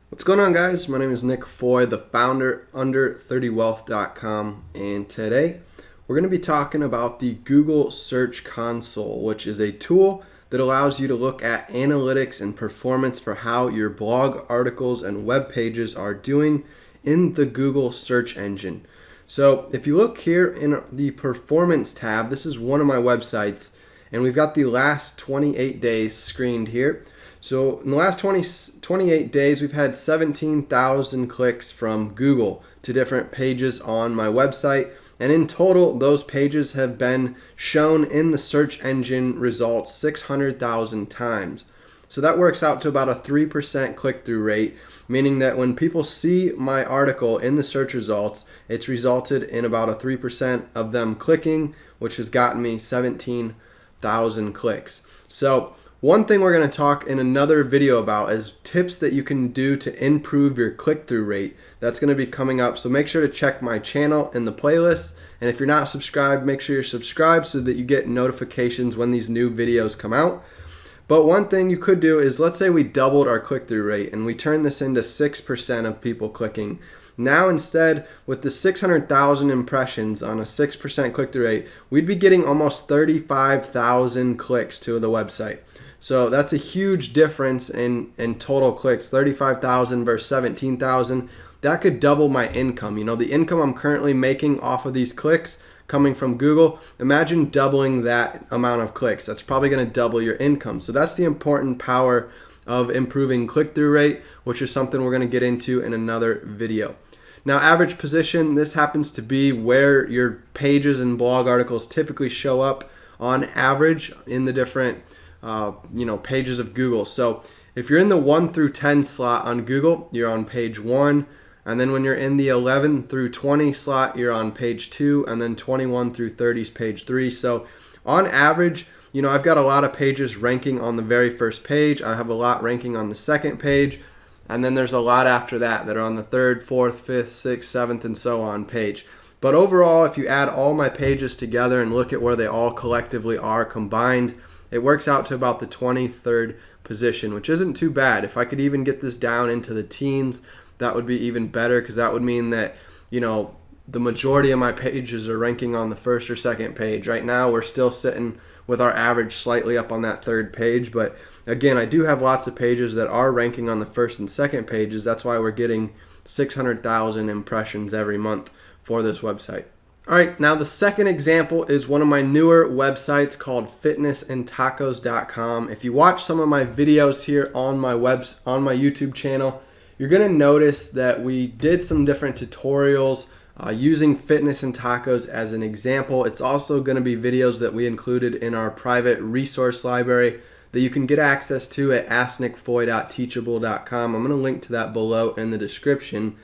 What's going on, guys? My name is Nick Foy, the founder under30wealth.com, and today we're going to be talking about the Google Search Console, which is a tool that allows you to look at analytics and performance for how your blog articles and web pages are doing in the Google search engine. So if you look here in the performance tab, this is one of my websites, and we've got the last 28 days screened here. So in the last 28 days, we've had 17,000 clicks from Google to different pages on my website. And in total, those pages have been shown in the search engine results 600,000 times. So that works out to about a 3% click-through rate, meaning that when people see my article in the search results, it's resulted in about a 3% of them clicking, which has gotten me 17,000 clicks. So one thing we're going to talk in another video about is tips that you can do to improve your click-through rate. That's going to be coming up, so make sure to check my channel in the playlist. And if you're not subscribed, make sure you're subscribed so that you get notifications when these new videos come out. But one thing you could do is, let's say we doubled our click-through rate and we turned this into 6% of people clicking. Now instead, with the 600,000 impressions on a 6% click-through rate, we'd be getting almost 35,000 clicks to the website. So that's a huge difference in total clicks, 35,000 versus 17,000. That could double my income. You know, the income I'm currently making off of these clicks coming from Google, imagine doubling that amount of clicks. That's probably going to double your income. So that's the important power of improving click-through rate, which is something we're going to get into in another video. Now, average position, this happens to be where your pages and blog articles typically show up on average in the different pages of Google. So if you're in the 1 through 10 slot on Google, you're on page 1. And then when you're in the 11 through 20 slot, you're on page 2. And then 21 through 30 is page 3. So on average, I've got a lot of pages ranking on the very first page. I have a lot ranking on the second page. And then there's a lot after that are on the 3rd, 4th, 5th, 6th, 7th, and so on page. But overall, if you add all my pages together and look at where they all collectively are combined, it works out to about the 23rd position, which isn't too bad. If I could even get this down into the teens, that would be even better, because that would mean that, the majority of my pages are ranking on the first or second page. Right now, we're still sitting with our average slightly up on that 3rd page. But again, I do have lots of pages that are ranking on the first and second pages. That's why we're getting 600,000 impressions every month for this website. All right, now the second example is one of my newer websites called fitnessandtacos.com. If you watch some of my videos here on my YouTube channel, you're going to notice that we did some different tutorials using fitness and tacos as an example. It's also going to be videos that we included in our private resource library that you can get access to at asknickfoy.teachable.com. I'm going to link to that below in the description.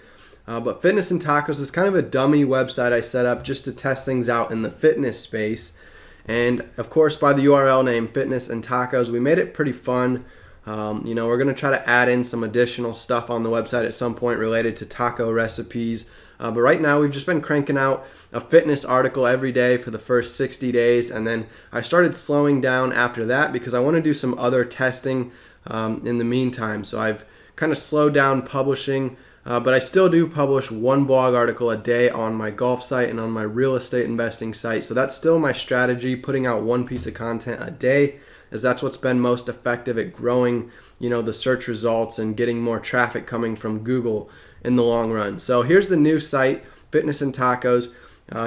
But Fitness and Tacos is kind of a dummy website I set up just to test things out in the fitness space. And of course, by the URL name, Fitness and Tacos, we made it pretty fun. We're going to try to add in some additional stuff on the website at some point related to taco recipes. But right now, we've just been cranking out a fitness article every day for the first 60 days. And then I started slowing down after that because I want to do some other testing in the meantime. So I've kind of slowed down publishing. But I still do publish one blog article a day on my golf site and on my real estate investing site. So that's still my strategy, putting out one piece of content a day, as that's what's been most effective at growing, the search results and getting more traffic coming from Google in the long run. So here's the new site, Fitness and Tacos.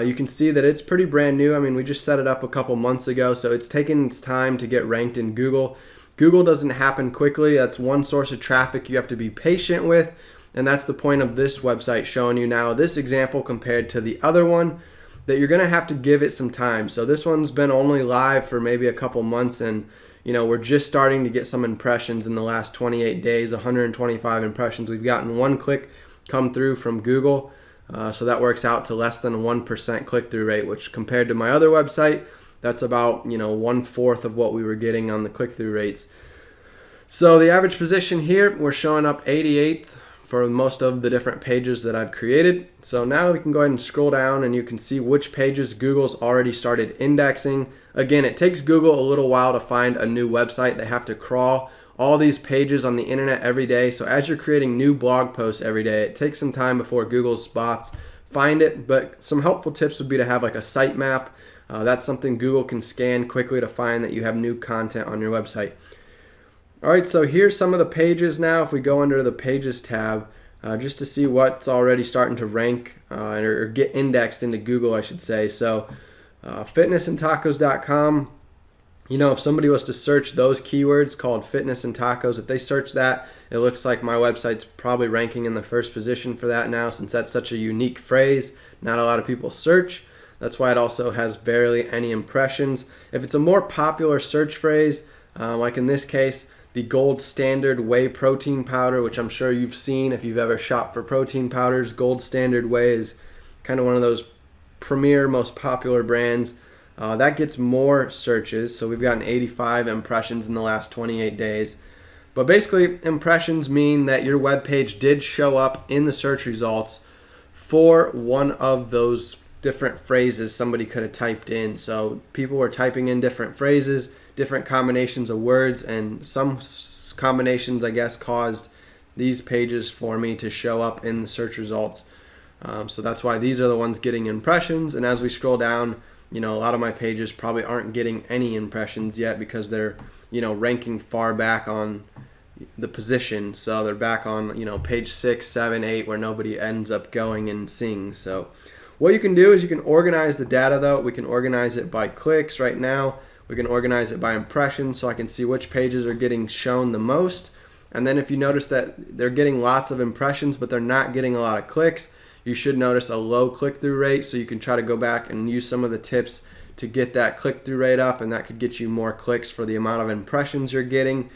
You can see that it's pretty brand new. I mean, we just set it up a couple months ago, so it's taken its time to get ranked in Google. Google doesn't happen quickly. That's one source of traffic you have to be patient with. And that's the point of this website showing you now this example compared to the other one, that you're going to have to give it some time. So this one's been only live for maybe a couple months, and we're just starting to get some impressions in the last 28 days, 125 impressions. We've gotten 1 click come through from Google. So that works out to less than 1% click-through rate, which compared to my other website, that's about 1/4 of what we were getting on the click-through rates. So the average position here, we're showing up 88th for most of the different pages that I've created. So now we can go ahead and scroll down and you can see which pages Google's already started indexing. Again, it takes Google a little while to find a new website. They have to crawl all these pages on the internet every day. So as you're creating new blog posts every day, it takes some time before Google spots find it. But some helpful tips would be to have like a sitemap. That's something Google can scan quickly to find that you have new content on your website. All right, so here's some of the pages now. If we go under the Pages tab, just to see what's already starting to rank or get indexed into Google, I should say. So fitnessandtacos.com, if somebody was to search those keywords called fitness and tacos, if they search that, it looks like my website's probably ranking in the first position for that now, since that's such a unique phrase. Not a lot of people search. That's why it also has barely any impressions. If it's a more popular search phrase, like in this case, the gold standard whey protein powder, which I'm sure you've seen if you've ever shopped for protein powders. Gold standard whey is kind of one of those premier, most popular brands. That gets more searches, so we've gotten 85 impressions in the last 28 days. But basically, impressions mean that your web page did show up in the search results for one of those different phrases somebody could have typed in. So people were typing in different phrases, different combinations of words, and some combinations, I guess, caused these pages for me to show up in the search results. So that's why these are the ones getting impressions. And as we scroll down, a lot of my pages probably aren't getting any impressions yet because they're, ranking far back on the position. So they're back on, page 6, 7, 8, where nobody ends up going and seeing. So what you can do is you can organize the data, though. We can organize it by clicks right now. We can organize it by impressions, so I can see which pages are getting shown the most. And then if you notice that they're getting lots of impressions, but they're not getting a lot of clicks, you should notice a low click-through rate, so you can try to go back and use some of the tips to get that click-through rate up, and that could get you more clicks for the amount of impressions you're getting.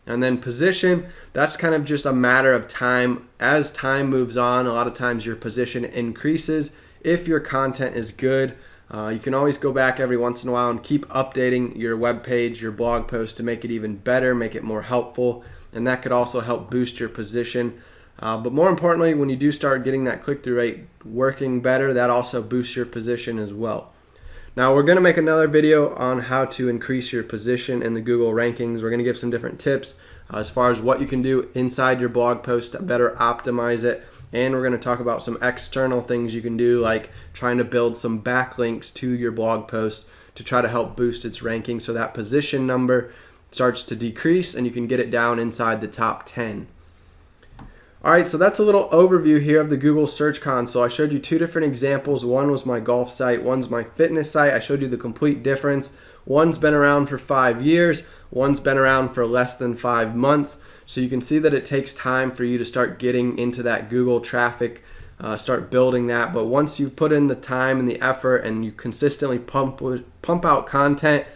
And then position, that's kind of just a matter of time. As time moves on, a lot of times your position increases if your content is good. You can always go back every once in a while and keep updating your web page, your blog post, to make it even better, make it more helpful, and that could also help boost your position. But more importantly, when you do start getting that click-through rate working better, that also boosts your position as well. Now, we're going to make another video on how to increase your position in the Google rankings. We're going to give some different tips as far as what you can do inside your blog post to better optimize it. And we're going to talk about some external things you can do, like trying to build some backlinks to your blog post to try to help boost its ranking so that position number starts to decrease and you can get it down inside the top 10. All right, so that's a little overview here of the Google Search Console. I showed you two different examples. One was my golf site, one's my fitness site. I showed you the complete difference. One's been around for 5 years, one's been around for less than 5 months. So you can see that it takes time for you to start getting into that Google traffic, start building that. But once you put in the time and the effort and you consistently pump out content,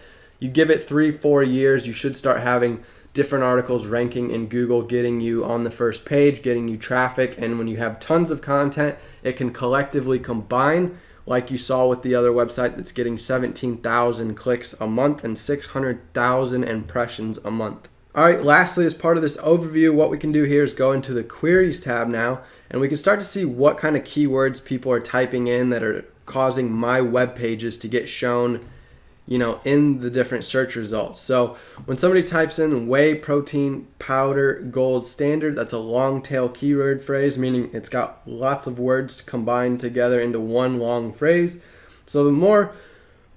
you give it 3-4 years, you should start having different articles ranking in Google, getting you on the first page, getting you traffic. And when you have tons of content, it can collectively combine, like you saw with the other website that's getting 17,000 clicks a month and 600,000 impressions a month. All right, lastly, as part of this overview, what we can do here is go into the Queries tab now, and we can start to see what kind of keywords people are typing in that are causing my web pages to get shown, in the different search results. So when somebody types in whey protein powder gold standard, that's a long tail keyword phrase, meaning it's got lots of words combined together into one long phrase. So the more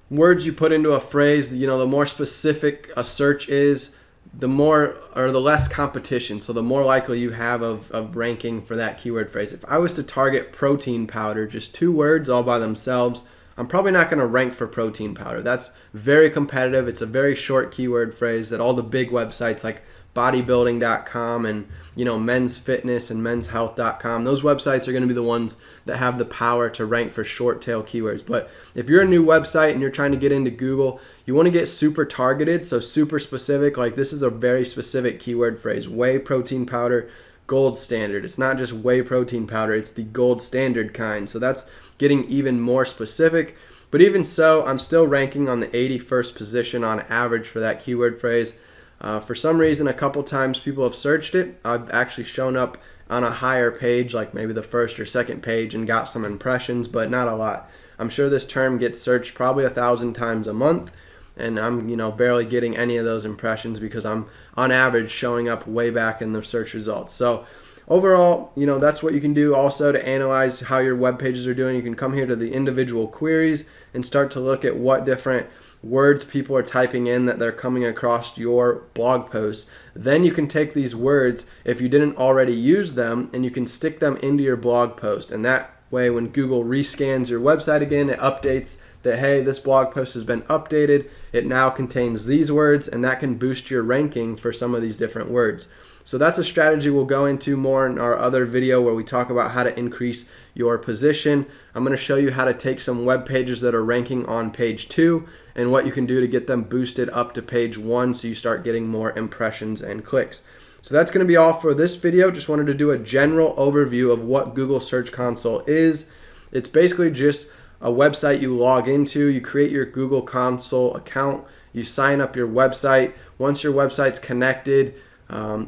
words you put into a phrase, the more specific a search is, the more or the less competition, so the more likely you have of ranking for that keyword phrase. If I was to target protein powder, just 2 words all by themselves, I'm probably not going to rank for protein powder. That's very competitive. It's a very short keyword phrase that all the big websites like bodybuilding.com and men's fitness and menshealth.com, those websites are going to be the ones that have the power to rank for short tail keywords. But if you're a new website and you're trying to get into Google, you want to get super targeted, so super specific. Like this is a very specific keyword phrase, whey protein powder gold standard. It's not just whey protein powder, it's the gold standard kind. So that's getting even more specific. But even so, I'm still ranking on the 81st position on average for that keyword phrase. For some reason, a couple times people have searched it. I've actually shown up on a higher page, like maybe the first or second page, and got some impressions, but not a lot. I'm sure this term gets searched probably 1,000 times a month. and I'm barely getting any of those impressions because I'm on average showing up way back in the search results. So overall, that's what you can do also to analyze how your web pages are doing. You can come here to the individual queries and start to look at what different words people are typing in that they're coming across your blog posts. Then you can take these words, if you didn't already use them, and you can stick them into your blog post. And that way, when Google rescans your website again, it updates that, hey, this blog post has been updated. It now contains these words, and that can boost your ranking for some of these different words. So that's a strategy we'll go into more in our other video where we talk about how to increase your position. I'm going to show you how to take some web pages that are ranking on page 2 and what you can do to get them boosted up to page 1 so you start getting more impressions and clicks. So that's going to be all for this video. Just wanted to do a general overview of what Google Search Console is. It's basically just a website you log into. You create your Google Console account. You sign up your website. Once your website's connected,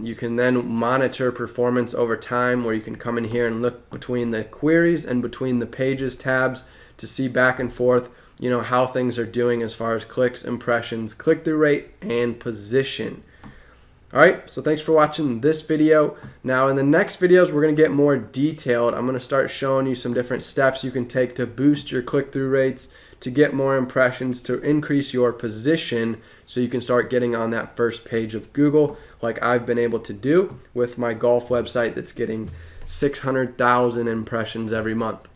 you can then monitor performance over time, where you can come in here and look between the queries and between the pages tabs to see back and forth, how things are doing as far as clicks, impressions, click-through rate, and position. All right, so thanks for watching this video. Now in the next videos, we're going to get more detailed. I'm going to start showing you some different steps you can take to boost your click-through rates, to get more impressions, to increase your position so you can start getting on that first page of Google like I've been able to do with my golf website that's getting 600,000 impressions every month.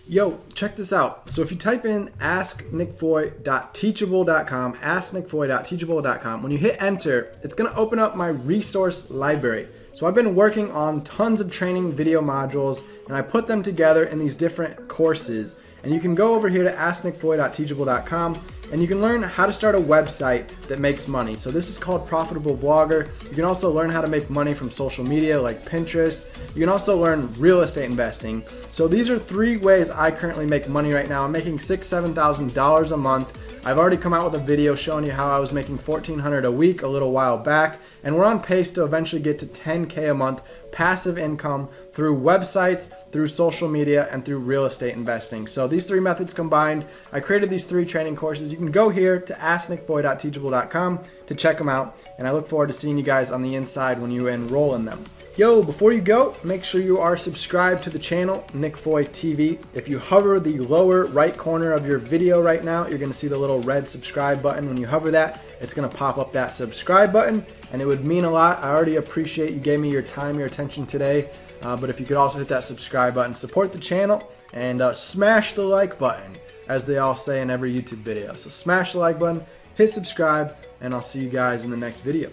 Yo, check this out. So if you type in asknickfoy.teachable.com, asknickfoy.teachable.com, when you hit enter, it's going to open up my resource library. So I've been working on tons of training video modules, and I put them together in these different courses. And you can go over here to asknickfoy.teachable.com and you can learn how to start a website that makes money. So this is called Profitable Blogger. You can also learn how to make money from social media like Pinterest. You can also learn real estate investing. So these are 3 ways I currently make money right now. I'm making $6,000 to $7,000 a month. I've already come out with a video showing you how I was making $1,400 a week a little while back, and we're on pace to eventually get to $10K a month passive income through websites, through social media, and through real estate investing. So these 3 methods combined, I created these 3 training courses. You can go here to asknickfoy.teachable.com to check them out, and I look forward to seeing you guys on the inside when you enroll in them. Yo, before you go, make sure you are subscribed to the channel, Nick Foy TV. If you hover the lower right corner of your video right now, you're gonna see the little red subscribe button. When you hover that, it's gonna pop up that subscribe button, and it would mean a lot. I already appreciate you gave me your time, your attention today, but if you could also hit that subscribe button, support the channel, and smash the like button, as they all say in every YouTube video. So smash the like button, hit subscribe, and I'll see you guys in the next video.